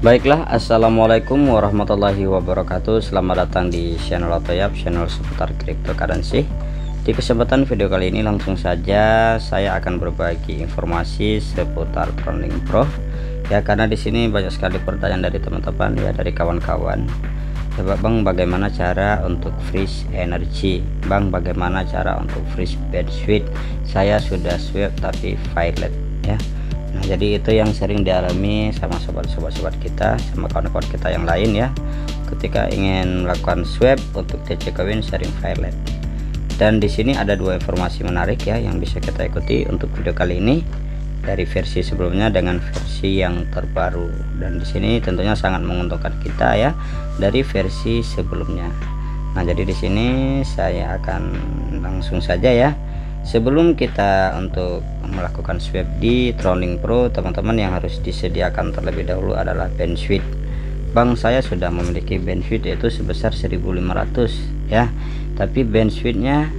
Baiklah, assalamualaikum warahmatullahi wabarakatuh. Selamat datang di channel Otoyap, channel seputar cryptocurrency. Di kesempatan video kali ini langsung saja saya akan berbagi informasi seputar Tronding Pro. Ya, karena di sini banyak sekali pertanyaan dari teman-teman, ya, dari kawan-kawan. Coba Bang, bagaimana cara untuk freeze energy? Bang, bagaimana cara untuk freeze BandSweet? Saya sudah swap tapi violet, ya. Nah, jadi itu yang sering dialami sama sobat-sobat kita, sama kawan-kawan kita yang lain, ya, ketika ingin melakukan swap untuk TC Coin sharing violet. Dan di sini ada dua informasi menarik, ya, yang bisa kita ikuti untuk video kali ini, dari versi sebelumnya dengan versi yang terbaru. Dan di sini tentunya sangat menguntungkan kita, ya, dari versi sebelumnya. Nah, jadi di sini saya akan langsung saja, ya. Sebelum kita untuk melakukan swap di Tronding Pro, teman-teman, yang harus disediakan terlebih dahulu adalah BandSweet. Bang, saya sudah memiliki BandSweet yaitu sebesar 1500, ya, tapi BandSweetnya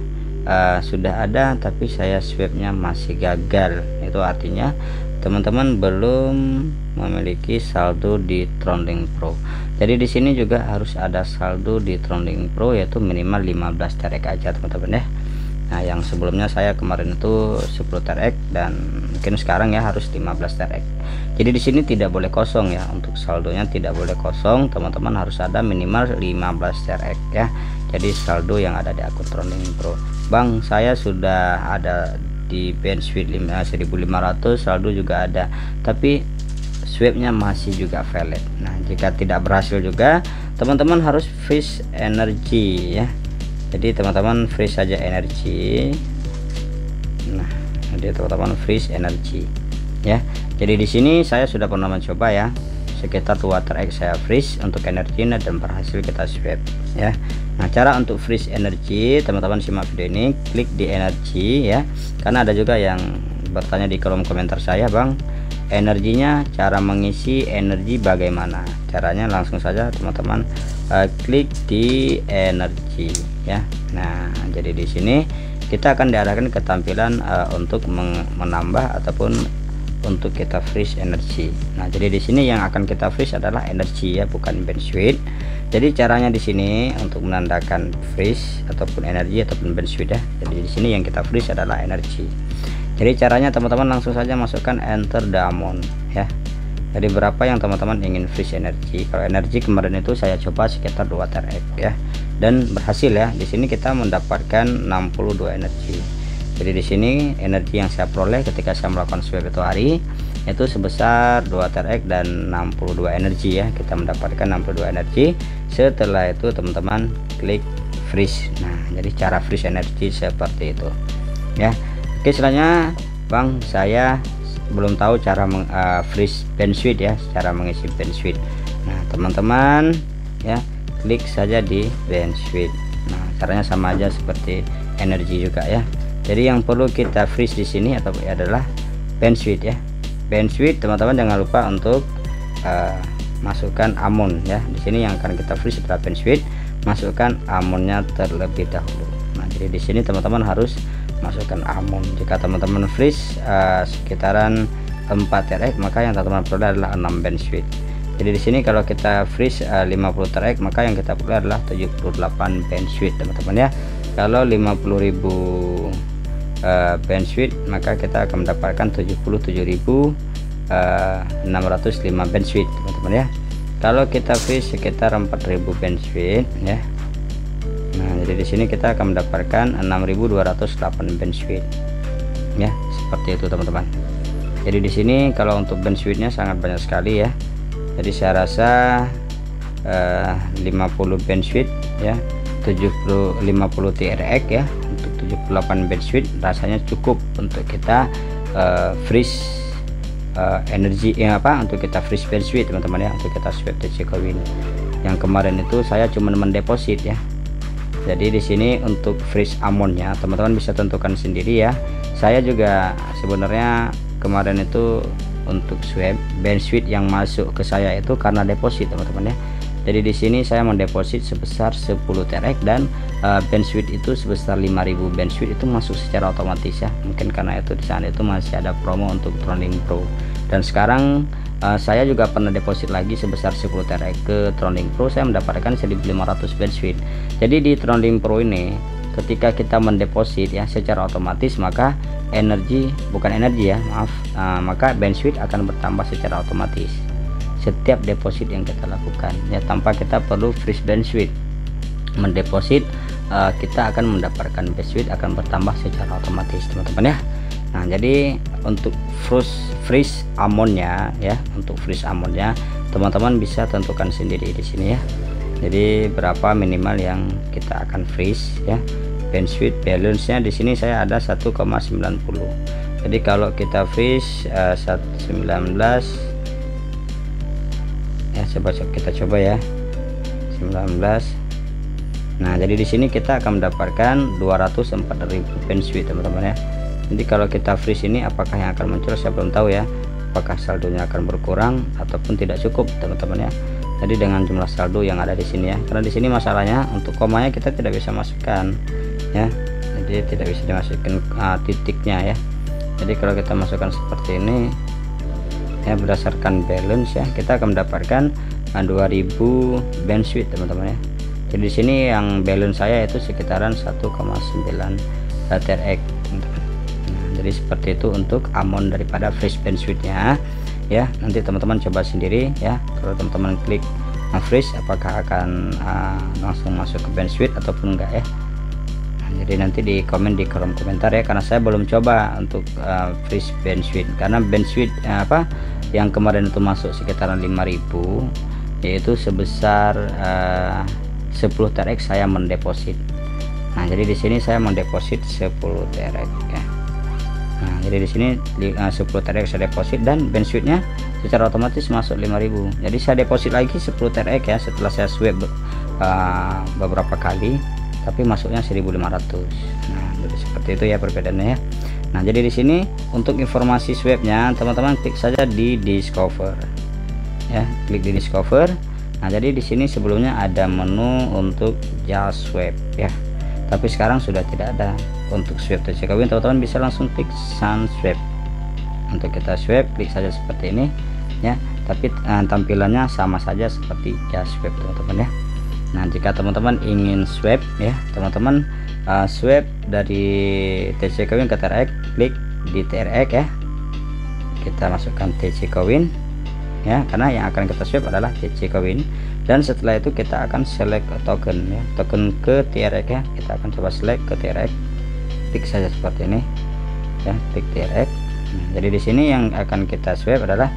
sudah ada tapi saya swapnya masih gagal. Itu artinya teman-teman belum memiliki saldo di Tronding Pro. Jadi di sini juga harus ada saldo di Tronding Pro, yaitu minimal 15 TRX aja, teman-teman, ya. Nah, yang sebelumnya saya kemarin itu 10 TRX dan mungkin sekarang, ya, harus 15 TRX. Jadi di sini tidak boleh kosong, ya, untuk saldonya tidak boleh kosong, teman-teman, harus ada minimal 15 TRX, ya. Jadi saldo yang ada di akun Tronding Pro. Bang, saya sudah ada di BandSweet 1500, saldo juga ada, tapi swapnya masih juga valid. Nah, jika tidak berhasil juga, teman-teman harus freeze energy, ya. Jadi teman-teman freeze saja energi. Nah, jadi teman-teman freeze energi, ya. Jadi di sini saya sudah pernah mencoba, ya, sekitar 2 TRX saya freeze untuk energi dan berhasil kita swap, ya. Nah, cara untuk freeze energi, teman-teman simak video ini, klik di energi, ya, karena ada juga yang bertanya di kolom komentar saya, Bang, energinya, cara mengisi energi bagaimana caranya. Langsung saja teman-teman klik di energi, ya. Nah, jadi di sini kita akan diarahkan ke tampilan untuk menambah ataupun untuk kita freeze energi. Nah, jadi di sini yang akan kita freeze adalah energi, ya, bukan BandSweet. Jadi caranya di sini untuk menandakan freeze ataupun energi ataupun BandSweet, ya. Jadi di sini yang kita freeze adalah energi. Jadi caranya teman-teman langsung saja masukkan enter the amount, ya. Jadi berapa yang teman-teman ingin freeze energi. Kalau energi kemarin itu saya coba sekitar 2 TRX, ya, dan berhasil, ya. Di sini kita mendapatkan 62 energi. Jadi di sini energi yang saya peroleh ketika saya melakukan swap itu hari itu sebesar 2 TRX dan 62 energi, ya. Kita mendapatkan 62 energi. Setelah itu teman-teman klik freeze. Nah, jadi cara freeze energi seperti itu, ya. Oke, selanjutnya, Bang, saya belum tahu cara freeze BandSweet, ya, cara mengisi BandSweet. Nah, teman-teman, ya, klik saja di BandSweet. Nah, caranya sama aja seperti energi juga, ya. Jadi yang perlu kita freeze di sini adalah BandSweet, ya. BandSweet, teman-teman jangan lupa untuk masukkan amount, ya. Di sini yang akan kita freeze adalah BandSweet, masukkan amountnya terlebih dahulu. Nah, jadi di sini teman-teman harus masukkan amount. Jika teman-teman freeze sekitaran 4 TRX, maka yang teman-teman peroleh adalah 6 BandSweet. Jadi di sini kalau kita freeze 50 TRX, maka yang kita peroleh adalah 78 BandSweet, teman-teman, ya. Kalau 50.000 BandSweet, maka kita akan mendapatkan 77.605 BandSweet, teman-teman, ya. Kalau kita freeze sekitar 4.000 BandSweet, ya. Nah, jadi di sini kita akan mendapatkan 6.208 BandSweet, ya, seperti itu, teman-teman. Jadi di sini kalau untuk BandSweetnya sangat banyak sekali, ya. Jadi saya rasa 50 BandSweet, ya, 50 TRX, ya, untuk 78 BandSweet rasanya cukup untuk kita freeze energi, untuk kita freeze BandSweet, teman-teman, ya, untuk kita swap TC Coin. Yang kemarin itu saya cuma mendeposit, ya. Jadi di sini untuk freeze amountnya teman-teman bisa tentukan sendiri, ya. Saya juga sebenarnya kemarin itu untuk swap BandSweet yang masuk ke saya itu karena deposit, teman-teman, ya. Jadi di sini saya mendeposit sebesar 10 TRX dan BandSweet itu sebesar 5.000 BandSweet itu masuk secara otomatis, ya. Mungkin karena itu di sana itu masih ada promo untuk Tronding Pro. Dan sekarang saya juga pernah deposit lagi sebesar 10 TRX ke Tronding Pro, saya mendapatkan 1500 benefit. Jadi di Tronding Pro ini ketika kita mendeposit ya secara otomatis, maka maka benefit akan bertambah secara otomatis setiap deposit yang kita lakukan ya, tanpa kita perlu freeze benefit. Mendeposit kita akan mendapatkan benefit akan bertambah secara otomatis teman-teman ya. Nah, jadi untuk freeze amountnya ya, untuk freeze amountnya teman-teman bisa tentukan sendiri di sini ya. Jadi berapa minimal yang kita akan freeze ya. Benefit balance-nya di sini saya ada 1,90. Jadi kalau kita freeze 19 ya, kita coba ya 19. Nah, jadi di sini kita akan mendapatkan 204.000 benefit teman-teman ya. Jadi kalau kita freeze ini apakah yang akan muncul saya belum tahu ya, apakah saldonya akan berkurang ataupun tidak cukup teman-teman ya. Jadi dengan jumlah saldo yang ada di sini ya, karena di sini masalahnya untuk komanya kita tidak bisa masukkan ya, jadi tidak bisa dimasukkan titiknya ya. Jadi kalau kita masukkan seperti ini ya, berdasarkan balance ya, kita akan mendapatkan 2000 benefit teman-teman ya. Jadi di sini yang balance saya itu sekitaran 1,9 TRX. Jadi seperti itu untuk amount daripada freeze benefitnya ya. Nanti teman-teman coba sendiri ya, kalau teman-teman klik freeze apakah akan langsung masuk ke benefit ataupun enggak ya. Nah, jadi nanti di komen di kolom komentar ya, karena saya belum coba untuk freeze benefit, karena benefit yang kemarin itu masuk sekitaran 5000 yaitu sebesar 10 TRX saya mendeposit. Nah, jadi di sini saya mendeposit 10 TRX ya. Nah, jadi di sini 10 TRX saya deposit dan benefitnya secara otomatis masuk 5000. Jadi saya deposit lagi 10 TRX ya setelah saya swipe beberapa kali, tapi masuknya 1500. Nah, jadi seperti itu ya perbedaannya ya. Nah, jadi di sini untuk informasi swap-nya teman-teman klik saja di discover ya, klik di discover. Nah, jadi di sini sebelumnya ada menu untuk just swap ya, tapi sekarang sudah tidak ada untuk swap TC Kawin. Teman-teman bisa langsung klik Sun Swap. Untuk kita swap klik saja seperti ini ya, tapi tampilannya sama saja seperti just swap teman-teman ya. Nah, jika teman-teman ingin swap ya, teman-teman swap dari TC Kawin ke TRX, klik di TRX ya, kita masukkan TC Kawin ya, karena yang akan kita swap adalah TC Kawin. Dan setelah itu kita akan select token ya, token ke TRX ya, kita akan coba select ke TRX, klik saja seperti ini ya, klik TRX. Nah, jadi di sini yang akan kita swap adalah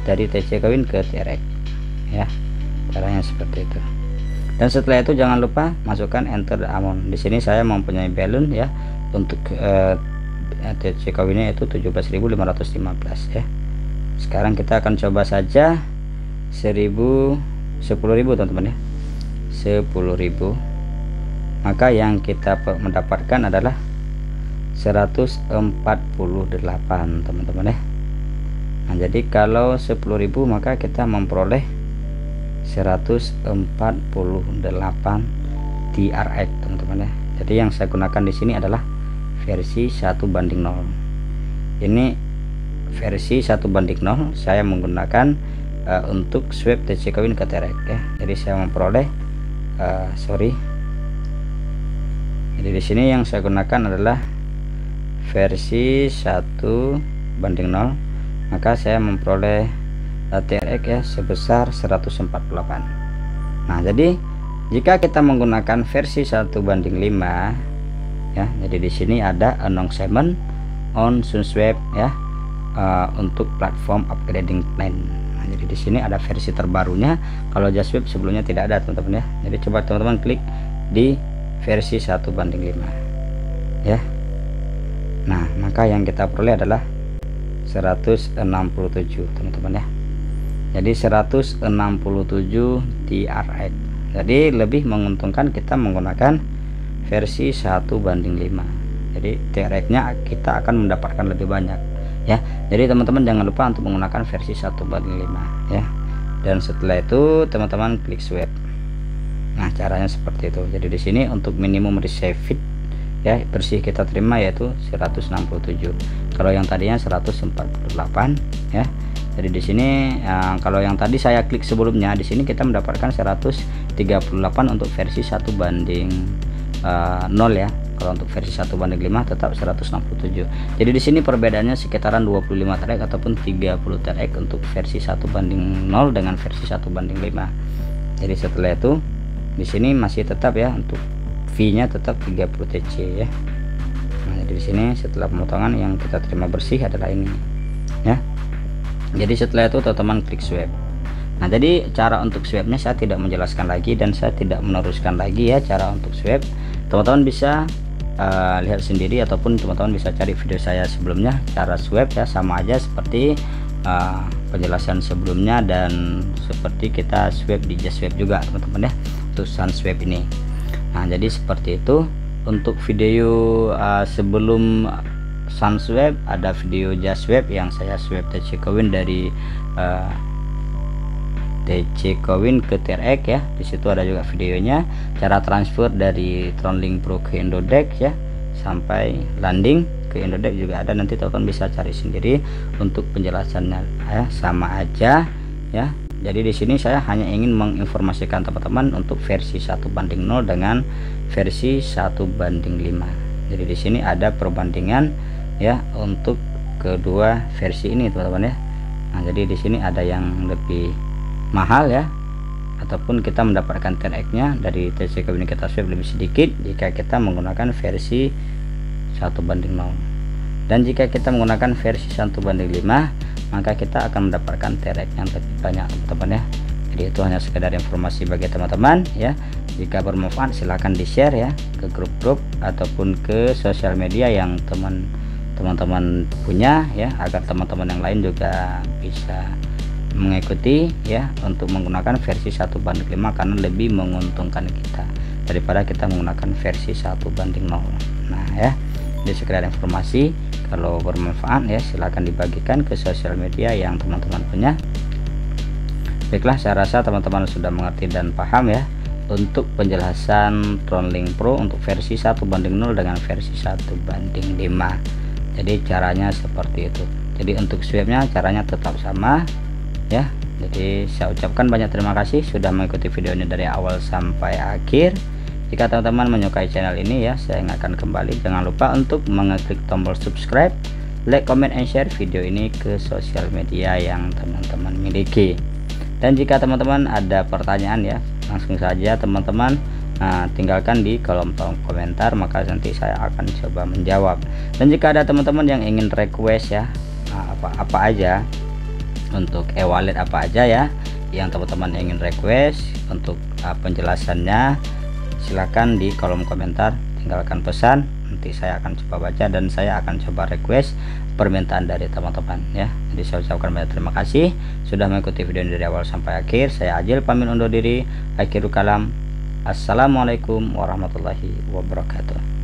dari TC Kawin ke TRX ya, caranya seperti itu. Dan setelah itu jangan lupa masukkan enter the amount. Di sini saya mempunyai balance ya, untuk TC Kawinnya itu 17.515 ya. Sekarang kita akan coba saja 10.000 teman-teman ya, 10.000. Maka yang kita mendapatkan adalah 148 teman-teman ya. Nah, jadi kalau 10.000 maka kita memperoleh 148 TRX teman-teman ya. Jadi yang saya gunakan di sini adalah versi 1:0. Ini versi 1:0 saya menggunakan untuk swap TC Kawin ke TRX ya. Jadi saya memperoleh jadi di sini yang saya gunakan adalah versi 1:0, maka saya memperoleh TRX ya sebesar 148. Nah, jadi jika kita menggunakan versi 1:5 ya, jadi di sini ada announcement on Sunswap ya, untuk platform upgrading plan. Nah, jadi di sini ada versi terbarunya, kalau JustSwap sebelumnya tidak ada teman-teman ya. Jadi coba teman-teman klik di versi 1:5 ya. Nah, maka yang kita peroleh adalah 167 teman-teman ya. Jadi 167 TRX. Jadi lebih menguntungkan kita menggunakan versi 1:5. Jadi TRX nya kita akan mendapatkan lebih banyak ya. Jadi teman-teman jangan lupa untuk menggunakan versi 1:5 ya. Dan setelah itu teman-teman klik swap. Nah, caranya seperti itu. Jadi di sini untuk minimum receive ya, bersih kita terima yaitu 167. Kalau yang tadinya 148 ya. Jadi di sini kalau yang tadi saya klik sebelumnya, di sini kita mendapatkan 138 untuk versi 1:0 ya. Kalau untuk versi 1:5 tetap 167. Jadi di sini perbedaannya sekitaran 25 TRX ataupun 30 TRX untuk versi 1:0 dengan versi 1:5. Jadi setelah itu di sini masih tetap ya, untuk V-nya tetap 30 TC ya. Nah, jadi di sini setelah pemotongan yang kita terima bersih adalah ini ya. Jadi setelah itu teman-teman klik swap. Nah, jadi cara untuk swapnya saya tidak menjelaskan lagi dan saya tidak meneruskan lagi ya cara untuk swap. Teman-teman bisa lihat sendiri ataupun teman-teman bisa cari video saya sebelumnya cara swap ya, sama aja seperti penjelasan sebelumnya dan seperti kita swap di JustSwap juga teman-teman ya, untuk SunSwap ini. Nah, jadi seperti itu untuk video sebelum SunSwap, ada video JustSwap yang saya swap TC Coin dari TC Coin ke TRX ya. Di situ ada juga videonya cara transfer dari Tronlink Pro ke Indodex ya, sampai landing ke Indodex juga ada, nanti teman-teman bisa cari sendiri untuk penjelasannya ya, sama aja ya. Jadi di sini saya hanya ingin menginformasikan teman-teman untuk versi 1:0 dengan versi 1:5. Jadi di sini ada perbandingan ya untuk kedua versi ini teman-teman ya. Nah, jadi di sini ada yang lebih mahal ya, ataupun kita mendapatkan TRX-nya dari TC Coin kita swap lebih sedikit jika kita menggunakan versi 1:0. Dan jika kita menggunakan versi 1:5, maka kita akan mendapatkan TRX yang lebih banyak teman-teman ya. Jadi itu hanya sekedar informasi bagi teman-teman ya. Jika bermanfaat silahkan di share ya ke grup-grup ataupun ke sosial media yang teman-teman punya ya, agar teman-teman yang lain juga bisa mengikuti ya untuk menggunakan versi 1:5 karena lebih menguntungkan kita daripada kita menggunakan versi 1:0. Nah ya, jadi sekedar informasi, kalau bermanfaat ya silahkan dibagikan ke sosial media yang teman-teman punya. Baiklah, saya rasa teman-teman sudah mengerti dan paham ya untuk penjelasan Tronlink Pro untuk versi 1:0 dengan versi 1:5. Jadi caranya seperti itu. Jadi untuk swapnya caranya tetap sama ya. Jadi saya ucapkan banyak terima kasih sudah mengikuti video ini dari awal sampai akhir. Jika teman-teman menyukai channel ini ya, saya ingatkan kembali jangan lupa untuk mengeklik tombol subscribe, like, comment, and share video ini ke sosial media yang teman-teman miliki. Dan jika teman-teman ada pertanyaan ya, langsung saja teman-teman tinggalkan di kolom komentar, maka nanti saya akan coba menjawab. Dan jika ada teman-teman yang ingin request ya, apa aja untuk e-wallet apa aja ya yang teman-teman ingin request untuk penjelasannya, silakan di kolom komentar tinggalkan pesan, nanti saya akan coba baca dan saya akan coba request permintaan dari teman-teman ya. Jadi saya ucapkan banyak terima kasih sudah mengikuti video ini dari awal sampai akhir. Saya Ajil pamit undur diri. Akhirul kalam, assalamualaikum warahmatullahi wabarakatuh.